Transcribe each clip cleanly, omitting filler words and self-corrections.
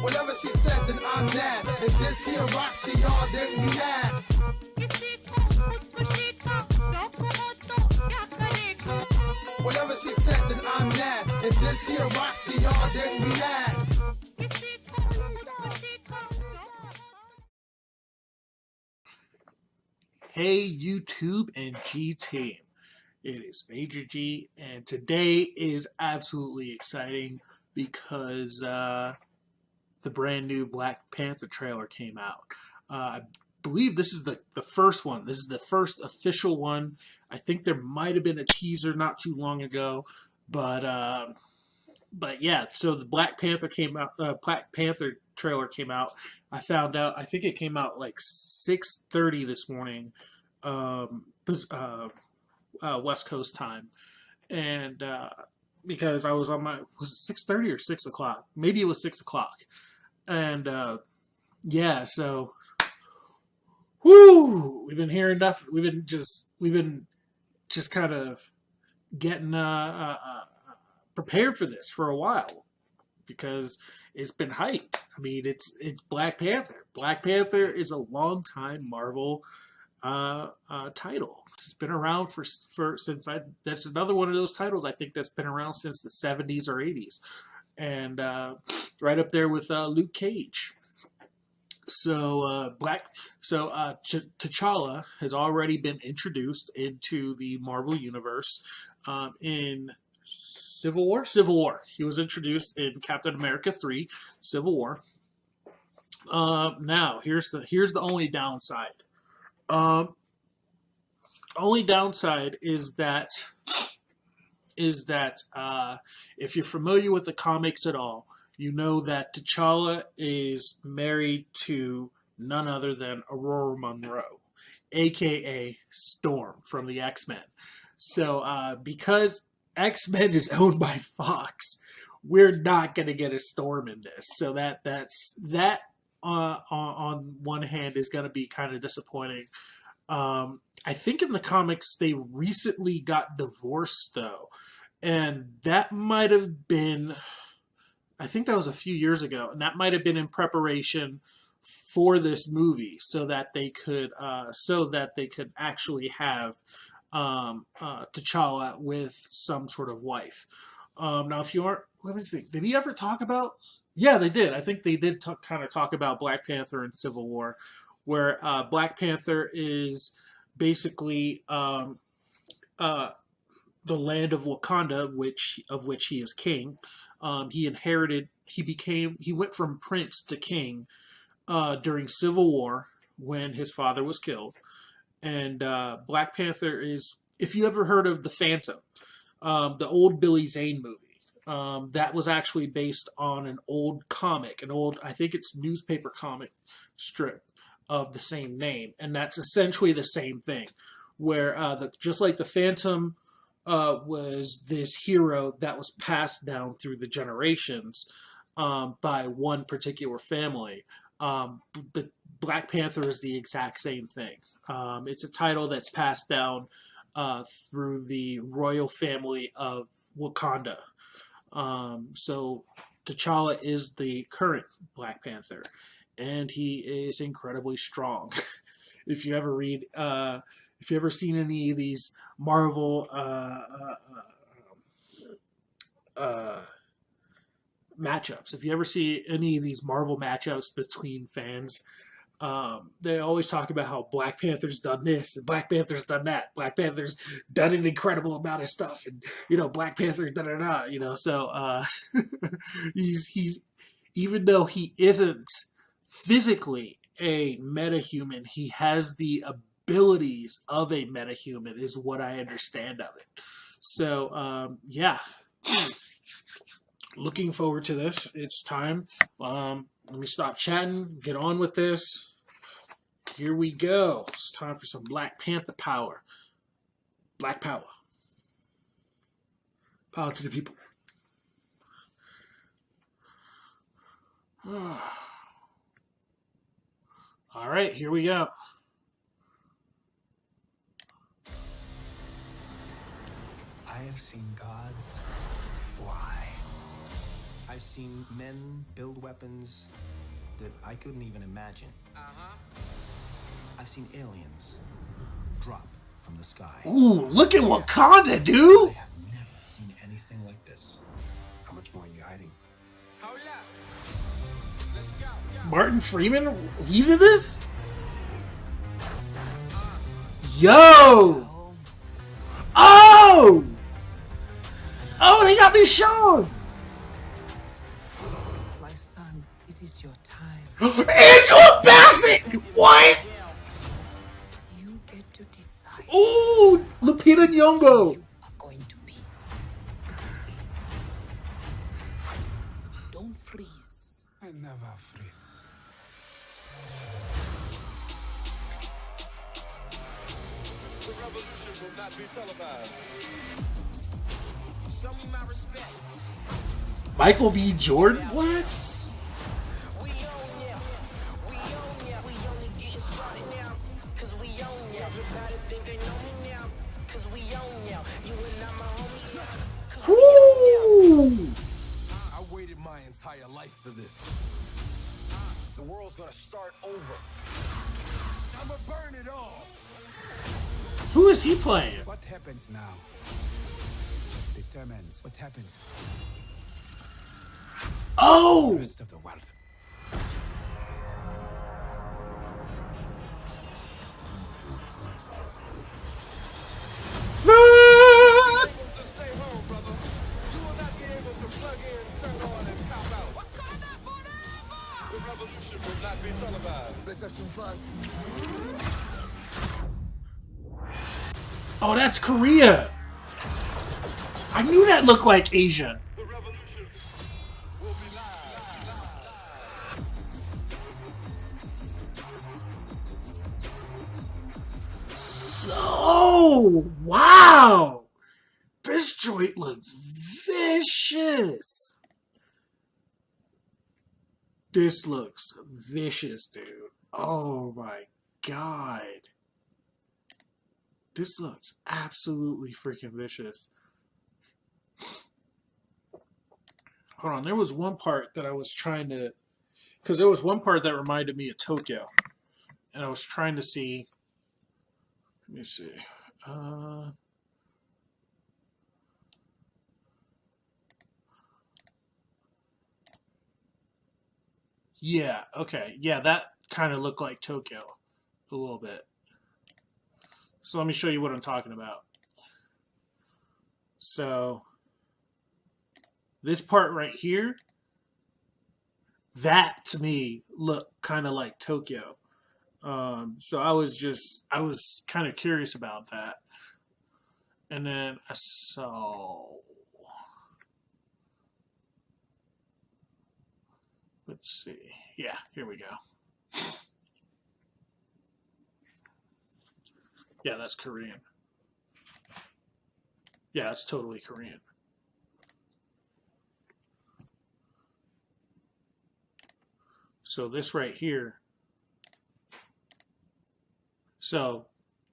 Whatever she said, then I'm mad. If this here rocks to y'all, then we mad. Whatever she said, then I'm mad. If this here rocks to y'all, then we mad. Hey YouTube and G Team, it is Major G, and today is absolutely exciting because the brand new Black Panther trailer came out. I believe this is the first one. This is the first official one. I think there might have been a teaser not too long ago, but yeah. So the Black Panther came out. Black Panther trailer came out. I found out. I think it came out like 6:30 this morning, West Coast time, and because I was on my, was it 6:30 or 6 o'clock? Maybe it was 6 o'clock, and yeah. So, whoo! We've been hearing nothing. We've been just kind of getting prepared for this for a while because it's been hyped. I mean, it's Black Panther. Black Panther is a long time Marvel title. It's been around for since that's another one of those titles I think that's been around since the 70s or 80s, and right up there with Luke Cage. So T'Challa has already been introduced into the Marvel universe in Civil War. He was introduced in Captain America 3, Civil War. Now here's the only downside. Only downside is that if you're familiar with the comics at all, you know that T'Challa is married to none other than Aurora Monroe, aka Storm from the X-Men. So because X-Men is owned by Fox, we're not going to get a Storm in this. So that on one hand is going to be kind of disappointing. I think in the comics they recently got divorced though, and that might have been, I think that was a few years ago, and that might have been in preparation for this movie, so that they could actually have T'Challa with some sort of wife. Now, if you aren't, let me think. Did he ever talk about? Yeah, they did. I think they did kind of talk about Black Panther and Civil War, where Black Panther is basically the land of Wakanda, of which he is king. He went from prince to king during Civil War when his father was killed. And Black Panther is, if you ever heard of The Phantom, the old Billy Zane movie, that was actually based on an old comic, I think it's newspaper comic strip of the same name. And that's essentially the same thing, where just like the Phantom was this hero that was passed down through the generations by one particular family. The Black Panther is the exact same thing. It's a title that's passed down through the royal family of Wakanda. So T'Challa is the current Black Panther, and he is incredibly strong. If you ever read, if you ever seen any of these Marvel matchups, if you ever see any of these Marvel matchups between fans, they always talk about how Black Panther's done this and Black Panther's done that. Black Panther's done an incredible amount of stuff, and Black Panther da da da. So he's even though he isn't physically a metahuman, he has the abilities of a metahuman, is what I understand of it. So yeah. Looking forward to this. It's time. Let me stop chatting. Get on with this. Here we go. It's time for some Black Panther power. Black power. Power to the people. All right, here we go. I I have seen gods fly. I've seen men build weapons that I couldn't even imagine. I've seen aliens drop from the sky. Ooh, look at Wakanda, I dude! have never seen anything like this. How much more are you hiding? Hold up. Let's go. Martin Freeman, he's in this? Yo! Oh! Oh, they got me shown! My son, it is your time. Angela Bassett! What? You get to decide Ooh, Lupita Nyong'o. you are going to be. Don't freeze. I never freeze. The revolution will not be televised. Show me my respect. Michael B. Jordan? What? We own ya. We own ya. We only getting started now. Cause we own ya. Everybody think they know me now. Cause we own ya. You and I'm a homie now. Cause Woo! I waited my entire life for this. The world's gonna start over. I'ma burn it all. Who is he playing? What happens now determines what happens Oh! the rest of the world. Able to stay home, brother. You will not be able to plug in, turn on, and cop out. Wakanda forever! The revolution will not be televised. Let's have some fun. Oh, that's Korea. I knew that looked like Asia. The revolution will be live. So, wow. This joint looks vicious. This looks vicious, dude. Oh my god. This looks absolutely freaking vicious. Hold on, there was one part that I was trying to... Because there was one part that reminded me of Tokyo. And I was trying to see... Let me see. Yeah, okay. Yeah, that kind of looked like Tokyo. A little bit. So let me show you what I'm talking about. So, this part right here, that to me looked kind of like Tokyo. So I was kind of curious about that. And then I saw, let's see. Yeah, here we go. Yeah, that's Korean. Yeah, that's totally Korean. So this right here. So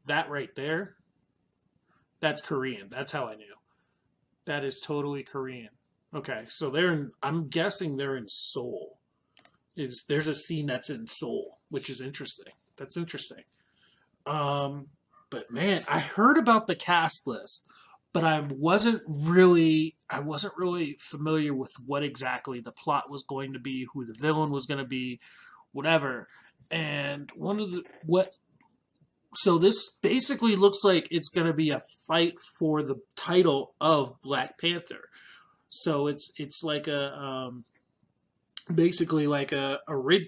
that right there, that's Korean. That's how I knew. That is totally Korean. Okay, so they're in, I'm guessing they're in Seoul. There's a scene that's in Seoul, which is interesting. That's interesting. But man, I heard about the cast list, but I wasn't really familiar with what exactly the plot was going to be, who the villain was going to be, whatever. And so this basically looks like it's going to be a fight for the title of Black Panther. So it's like a basically like a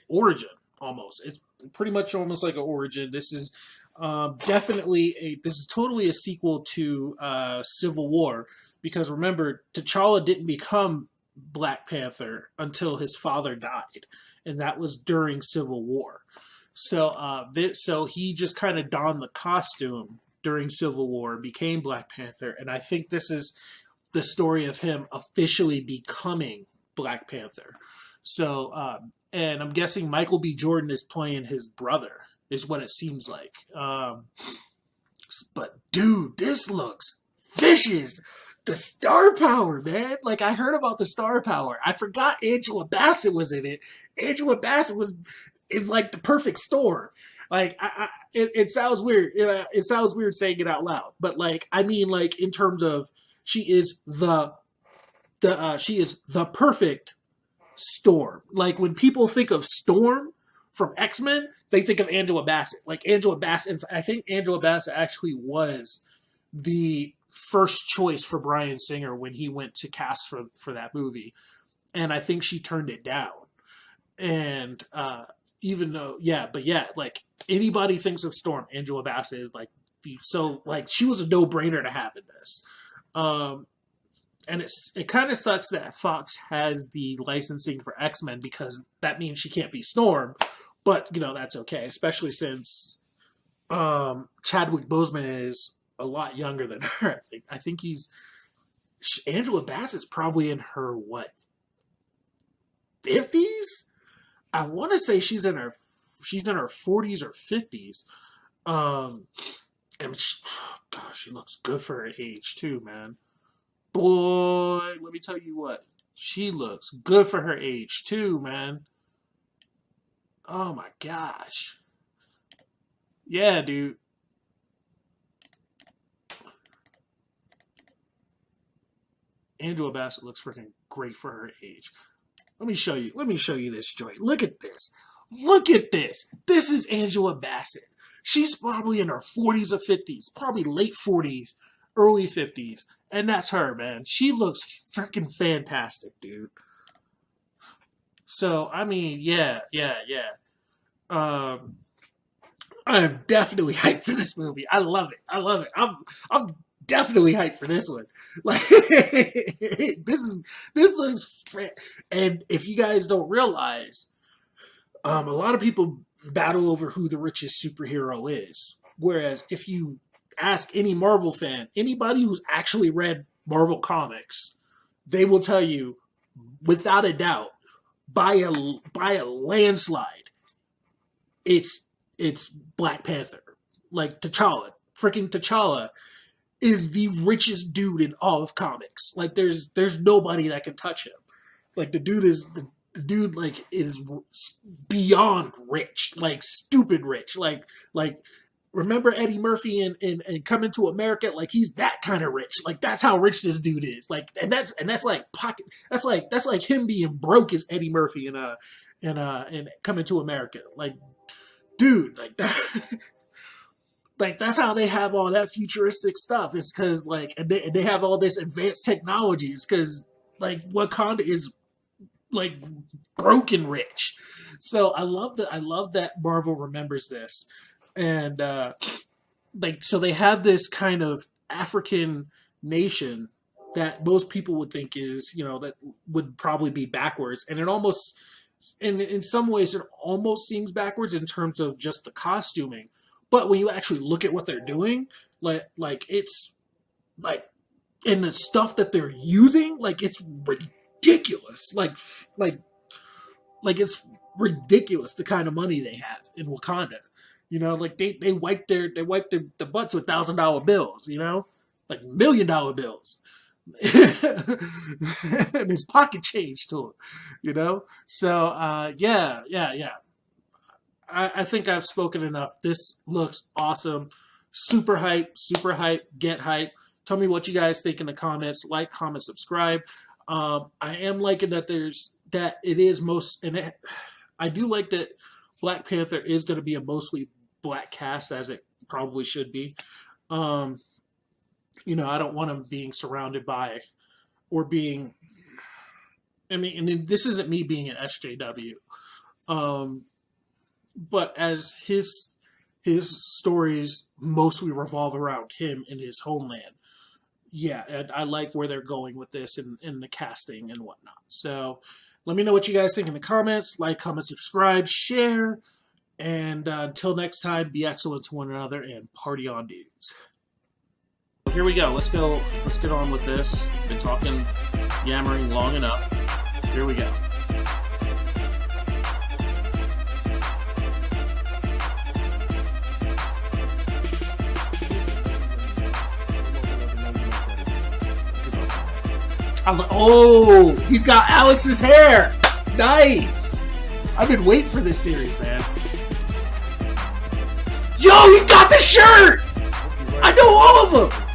origin almost. It's pretty much almost like an origin. This is this is totally a sequel to Civil War, because remember, T'Challa didn't become Black Panther until his father died, and that was during Civil War. So so he just kind of donned the costume during Civil War, became Black Panther, and I think this is the story of him officially becoming Black Panther. So and I'm guessing Michael B. Jordan is playing his brother, is what it seems like. But dude, this looks vicious. The star power, man. Like, I heard about the star power. I forgot Angela Bassett was in it. Angela Bassett is like the perfect storm. Like, it sounds weird. It sounds weird saying it out loud, but like, I mean, like in terms of she is the perfect Storm. Like when people think of Storm from X-Men, they think of Angela Bassett. Like Angela Bassett, I think Angela Bassett actually was the first choice for Bryan Singer when he went to cast for that movie, and I think she turned it down. And even though, like anybody thinks of Storm, Angela Bassett is like she was a no-brainer to have in this. And it kind of sucks that Fox has the licensing for X-Men because that means she can't be Storm, but that's okay, especially since Chadwick Boseman is a lot younger than her. I think Angela Bassett's probably in her 50s. I want to say she's in her 40s or 50s. And she looks good for her age too, man. Boy, let me tell you what, she looks good for her age too, man. Oh my gosh. Yeah, dude. Angela Bassett looks freaking great for her age. Let me show you this joint. Look at this. Look at this. This is Angela Bassett. She's probably in her 40s or 50s, probably late 40s, early 50s. And that's her, man. She looks freaking fantastic, dude. So, I mean, yeah. I'm definitely hyped for this movie. I love it. I'm definitely hyped for this one. Like, this looks, and if you guys don't realize, a lot of people battle over who the richest superhero is. Whereas if you ask any Marvel fan, anybody who's actually read Marvel comics, they will tell you, without a doubt, by a landslide, it's Black Panther. Like T'Challa, freaking T'Challa is the richest dude in all of comics. Like there's nobody that can touch him. Like the dude is beyond rich, like stupid rich. Like remember Eddie Murphy in Coming to America? Like he's that kind of rich. Like that's how rich this dude is. Like and that's like pocket. That's like him being broke as Eddie Murphy in Coming to America. Like dude, like that. Like that's how they have all that futuristic stuff. It's because like and they have all this advanced technologies because like Wakanda is like broken rich. So I love that Marvel remembers this. And so they have this kind of African nation that most people would think is, that would probably be backwards. And it almost, in some ways, it almost seems backwards in terms of just the costuming. But when you actually look at what they're doing, like it's like, and the stuff that they're using, like it's ridiculous. Like it's ridiculous the kind of money they have in Wakanda. Like they wipe their butts with $1,000 bills, like $1 million bills. And his pocket change to it, So yeah. I think I've spoken enough. This looks awesome. Super hype. Get hype. Tell me what you guys think in the comments. Like, comment, subscribe. I am liking that I do like that Black Panther is going to be a mostly black cast, as it probably should be. I don't want him being surrounded by or being, and this isn't me being an SJW. But as his stories mostly revolve around him and his homeland. Yeah, and I like where they're going with this and the casting and whatnot. So let me know what you guys think in the comments. Like, comment, subscribe, share. And until next time, be excellent to one another and party on, dudes. Here we go. Let's get on with this. Been talking, yammering long enough. Here we go. I'm like, oh, he's got Alex's hair. Nice. I've been waiting for this series, man. Yo, he's got the shirt. I know all of them.